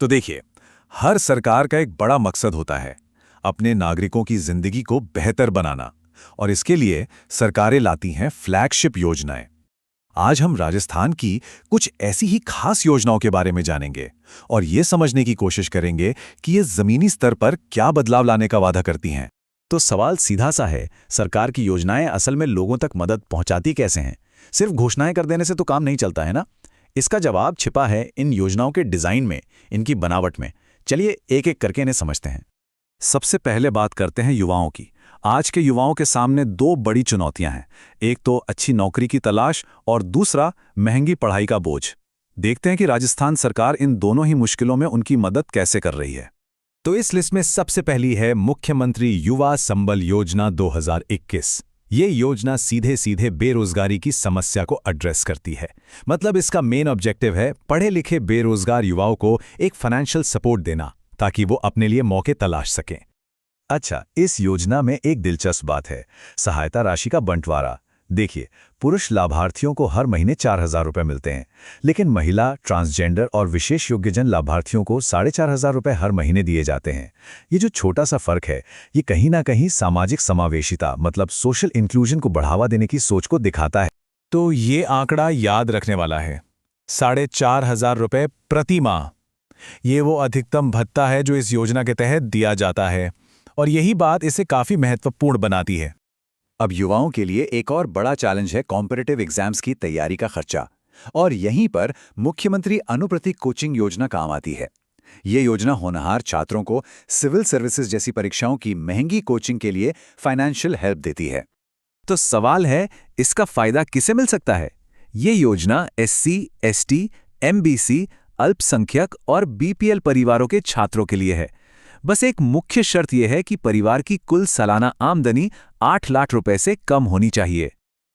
तो देखिए, हर सरकार का एक बड़ा मकसद होता है, अपने नागरिकों की जिंदगी को बेहतर बनाना। और इसके लिए सरकारें लाती हैं फ्लैगशिप योजनाएं। आज हम राजस्थान की कुछ ऐसी ही खास योजनाओं के बारे में जानेंगे और ये समझने की कोशिश करेंगे कि ये जमीनी स्तर पर क्या बदलाव लाने का वादा करती हैं। तो सवाल सीधा सा है, सरकार की योजनाएं असल में लोगों तक मदद पहुंचाती कैसे हैं? सिर्फ घोषणाएं कर देने से तो काम नहीं चलता है ना। इसका जवाब छिपा है इन योजनाओं के डिजाइन में, इनकी बनावट में। चलिए एक एक करके इन्हें समझते हैं। सबसे पहले बात करते हैं युवाओं की। आज के युवाओं के सामने दो बड़ी चुनौतियां हैं, एक तो अच्छी नौकरी की तलाश और दूसरा महंगी पढ़ाई का बोझ। देखते हैं कि राजस्थान सरकार इन दोनों ही मुश्किलों में उनकी मदद कैसे कर रही है। तो इस लिस्ट में सबसे पहली है मुख्यमंत्री युवा संबल योजना 2021। ये योजना सीधे सीधे बेरोजगारी की समस्या को एड्रेस करती है। मतलब इसका मेन ऑब्जेक्टिव है पढ़े लिखे बेरोजगार युवाओं को एक फाइनेंशियल सपोर्ट देना, ताकि वो अपने लिए मौके तलाश सकें। अच्छा, इस योजना में एक दिलचस्प बात है, सहायता राशि का बंटवारा। देखिए, पुरुष लाभार्थियों को हर महीने 4,000 रुपये मिलते हैं, लेकिन महिला, ट्रांसजेंडर और विशेष योग्यजन लाभार्थियों को 4,500 रुपये हर महीने दिए जाते हैं। ये जो छोटा सा फर्क है, ये कहीं ना कहीं सामाजिक समावेशिता मतलब सोशल इंक्लूजन को बढ़ावा देने की सोच को दिखाता है। तो ये आंकड़ा याद रखने वाला है, 4,500 रुपये प्रति माह। ये वो अधिकतम भत्ता है जो इस योजना के तहत दिया जाता है, और यही बात इसे काफी महत्वपूर्ण बनाती है। अब युवाओं के लिए एक और बड़ा चैलेंज है कॉम्पिटिटिव एग्जाम्स की तैयारी का खर्चा, और यहीं पर मुख्यमंत्री अनुप्रति कोचिंग योजना काम आती है। ये योजना होनहार छात्रों को सिविल सर्विसेज जैसी परीक्षाओं की महंगी कोचिंग के लिए फाइनेंशियल हेल्प देती है। तो सवाल है, इसका फायदा किसे मिल सकता है? ये योजना SC, ST, MBC, अल्पसंख्यक और BPL परिवारों के छात्रों के लिए है। बस एक मुख्य शर्त यह है कि परिवार की कुल सालाना आमदनी 8 लाख रुपए से कम होनी चाहिए।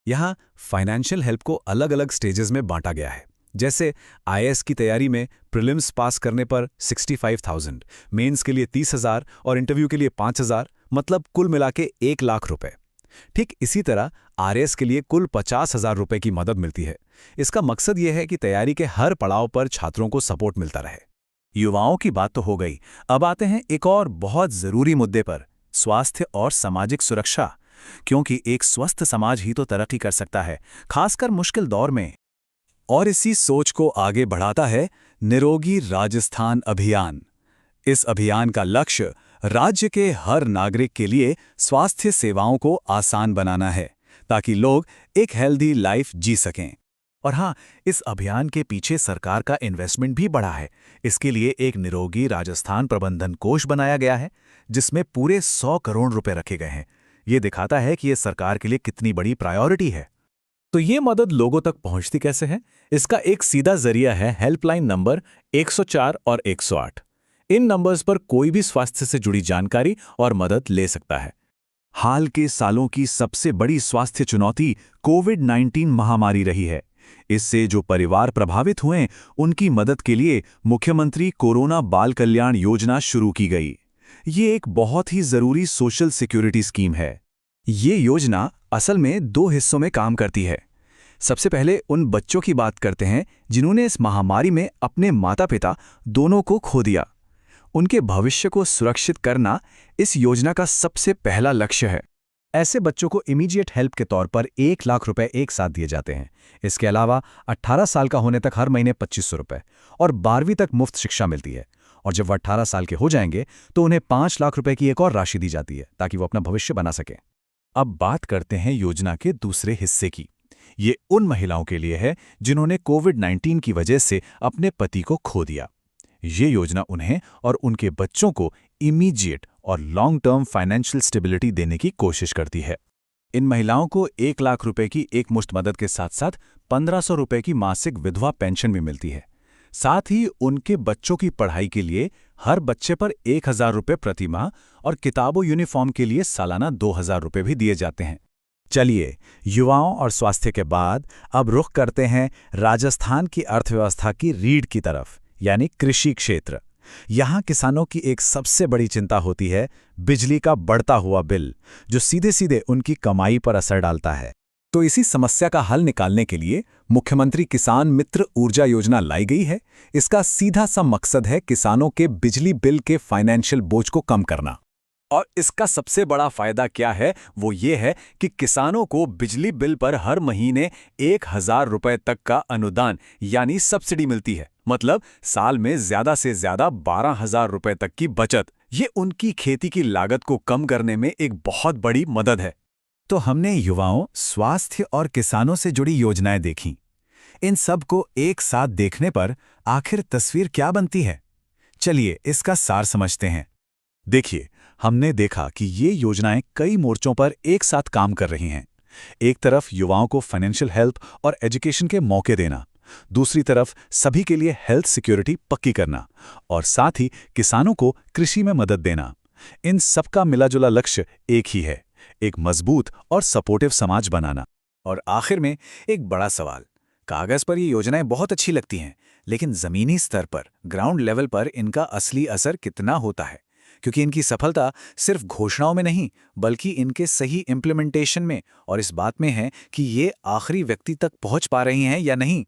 यहाँ फाइनेंशियल हेल्प को अलग अलग स्टेजेस में बांटा गया है। जैसे IAS की तैयारी में प्रीलिम्स पास करने पर 65,000, मेंस के लिए 30,000 और इंटरव्यू के लिए 5,000, मतलब कुल मिला के 1 लाख रुपए। ठीक इसी तरह RAS के लिए कुल 50,000 रुपए की मदद मिलती है। इसका मकसद यह है कि तैयारी के हर पड़ाव पर छात्रों को सपोर्ट मिलता रहे। युवाओं की बात तो हो गई, अब आते हैं एक और बहुत जरूरी मुद्दे पर, स्वास्थ्य और सामाजिक सुरक्षा। क्योंकि एक स्वस्थ समाज ही तो तरक्की कर सकता है, खासकर मुश्किल दौर में। और इसी सोच को आगे बढ़ाता है निरोगी राजस्थान अभियान। इस अभियान का लक्ष्य राज्य के हर नागरिक के लिए स्वास्थ्य सेवाओं को आसान बनाना है, ताकि लोग एक हेल्दी लाइफ जी सकें। और हाँ, इस अभियान के पीछे सरकार का इन्वेस्टमेंट भी बढ़ा है। इसके लिए एक निरोगी राजस्थान प्रबंधन कोष बनाया गया है, जिसमें पूरे 100 करोड़ रुपए रखे गए हैं। ये दिखाता है कि ये सरकार के लिए कितनी बड़ी प्रायोरिटी है। तो ये मदद लोगों तक पहुंचती कैसे है? इसका एक सीधा जरिया है हेल्पलाइन नंबर 104 और 108। इन नंबर्स पर कोई भी स्वास्थ्य से जुड़ी जानकारी और मदद ले सकता है। हाल के सालों की सबसे बड़ी स्वास्थ्य चुनौती कोविड-19 महामारी रही है। इससे जो परिवार प्रभावित हुए, उनकी मदद के लिए मुख्यमंत्री कोरोना बाल कल्याण योजना शुरू की गई। ये एक बहुत ही जरूरी सोशल सिक्योरिटी स्कीम है। ये योजना असल में 2 हिस्सों में काम करती है। सबसे पहले उन बच्चों की बात करते हैं जिन्होंने इस महामारी में अपने माता पिता दोनों को खो दिया। उनके भविष्य को सुरक्षित करना इस योजना का सबसे पहला लक्ष्य है। ऐसे बच्चों को इमीडिएट हेल्प के तौर पर 1 लाख रुपए एक साथ दिए जाते हैं। इसके अलावा 18 साल का होने तक हर महीने 2,500 रुपए और 12वीं तक मुफ्त शिक्षा मिलती है। और जब वह 18 साल के हो जाएंगे तो उन्हें 5 लाख रुपए की एक और राशि दी जाती है, ताकि वो अपना भविष्य बना सकें। अब बात करते हैं योजना के दूसरे हिस्से की। ये उन महिलाओं के लिए है जिन्होंने कोविड-19 की वजह से अपने पति को खो दिया। ये योजना उन्हें और उनके बच्चों को इमीडिएट और लॉन्ग टर्म फाइनेंशियल स्टेबिलिटी देने की कोशिश करती है। इन महिलाओं को 1 लाख रुपए की एकमुश्त मदद के साथ साथ 1,500 रुपए की मासिक विधवा पेंशन भी मिलती है। साथ ही उनके बच्चों की पढ़ाई के लिए हर बच्चे पर 1,000 रुपए प्रति माह और किताबों यूनिफॉर्म के लिए सालाना 2,000 रुपए भी दिए जाते हैं। चलिए, युवाओं और स्वास्थ्य के बाद अब रुख करते हैं राजस्थान की अर्थव्यवस्था की रीढ़ की तरफ, यानी कृषि क्षेत्र। यहाँ किसानों की एक सबसे बड़ी चिंता होती है बिजली का बढ़ता हुआ बिल, जो सीधे सीधे उनकी कमाई पर असर डालता है। तो इसी समस्या का हल निकालने के लिए मुख्यमंत्री किसान मित्र ऊर्जा योजना लाई गई है। इसका सीधा सा मकसद है किसानों के बिजली बिल के फाइनेंशियल बोझ को कम करना। और इसका सबसे बड़ा फायदा क्या है, वो ये है कि किसानों को बिजली बिल पर हर महीने 1,000 रुपए तक का अनुदान यानी सब्सिडी मिलती है। मतलब साल में ज्यादा से ज्यादा 12,000 रुपए तक की बचत। ये उनकी खेती की लागत को कम करने में एक बहुत बड़ी मदद है। तो हमने युवाओं, स्वास्थ्य और किसानों से जुड़ी योजनाएं देखीं। इन सब को एक साथ देखने पर आखिर तस्वीर क्या बनती है? चलिए इसका सार समझते हैं। देखिए, हमने देखा कि ये योजनाएं कई मोर्चों पर एक साथ काम कर रही हैं। एक तरफ युवाओं को फाइनेंशियल हेल्प और एजुकेशन के मौके देना, दूसरी तरफ सभी के लिए हेल्थ सिक्योरिटी पक्की करना, और साथ ही किसानों को कृषि में मदद देना। इन सबका मिलाजुला लक्ष्य एक ही है, एक मजबूत और सपोर्टिव समाज बनाना। और आखिर में एक बड़ा सवाल, कागज पर ये योजनाएं बहुत अच्छी लगती हैं, लेकिन जमीनी स्तर पर, ग्राउंड लेवल पर इनका असली असर कितना होता है? क्योंकि इनकी सफलता सिर्फ घोषणाओं में नहीं, बल्कि इनके सही इम्प्लीमेंटेशन में और इस बात में है कि ये आखिरी व्यक्ति तक पहुंच पा रही हैं या नहीं।